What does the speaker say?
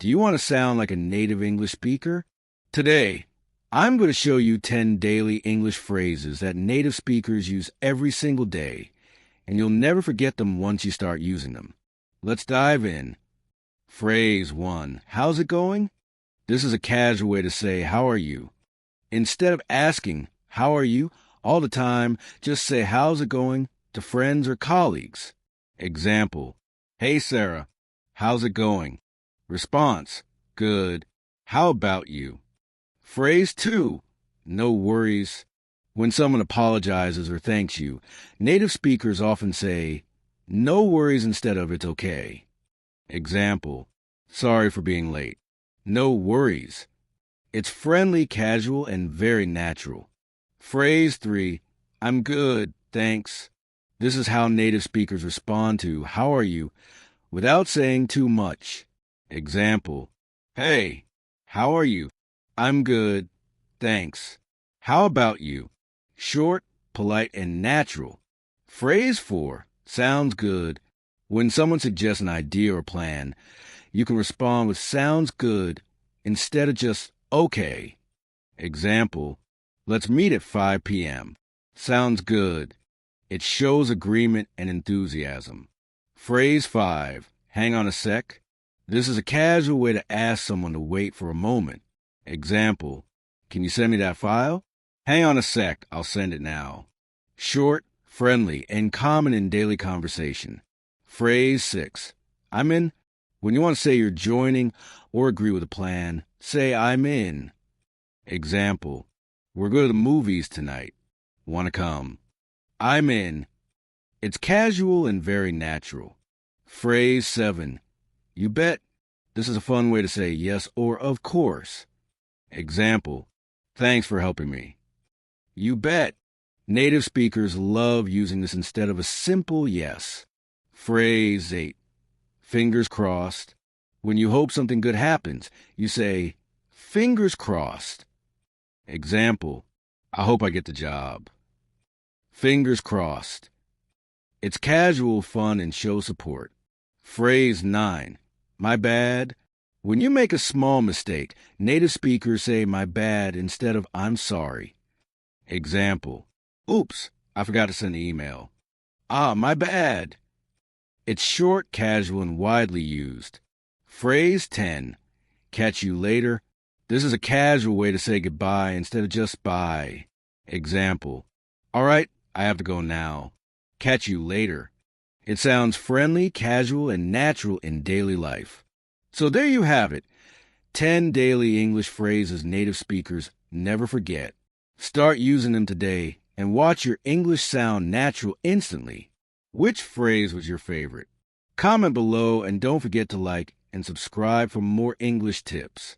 Do you want to sound like a native English speaker? Today, I'm going to show you 10 daily English phrases that native speakers use every single day, and you'll never forget them once you start using them. Let's dive in. Phrase 1. How's it going? This is a casual way to say, how are you? Instead of asking, how are you, all the time, just say, how's it going to friends or colleagues. Example, hey Sarah, how's it going? Response, good. How about you? Phrase 2, no worries. When someone apologizes or thanks you, native speakers often say, no worries instead of it's okay. Example, sorry for being late. No worries. It's friendly, casual, and very natural. Phrase 3, I'm good, thanks. This is how native speakers respond to, how are you, without saying too much. Example, hey, how are you? I'm good, thanks. How about you? Short, polite, and natural. Phrase 4, sounds good. When someone suggests an idea or plan, you can respond with sounds good instead of just okay. Example, let's meet at 5 p.m. Sounds good. It shows agreement and enthusiasm. Phrase 5, hang on a sec. This is a casual way to ask someone to wait for a moment. Example, can you send me that file? Hang on a sec, I'll send it now. Short, friendly, and common in daily conversation. Phrase 6, I'm in. When you want to say you're joining or agree with a plan, say I'm in. Example, we're going to the movies tonight. Want to come? I'm in. It's casual and very natural. Phrase 7, you bet. This is a fun way to say yes or of course. Example, thanks for helping me. You bet. Native speakers love using this instead of a simple yes. Phrase 8, fingers crossed. When you hope something good happens, you say, fingers crossed. Example, I hope I get the job. Fingers crossed. It's casual, fun, and shows support. Phrase 9, my bad. When you make a small mistake, native speakers say my bad instead of I'm sorry. Example, oops, I forgot to send the email. Ah, my bad. It's short, casual, and widely used. Phrase 10, catch you later. This is a casual way to say goodbye instead of just bye. Example, all right, I have to go now. Catch you later. It sounds friendly, casual, and natural in daily life. So there you have it. 10 daily English phrases native speakers never forget. Start using them today and watch your English sound natural instantly. Which phrase was your favorite? Comment below and don't forget to like and subscribe for more English tips.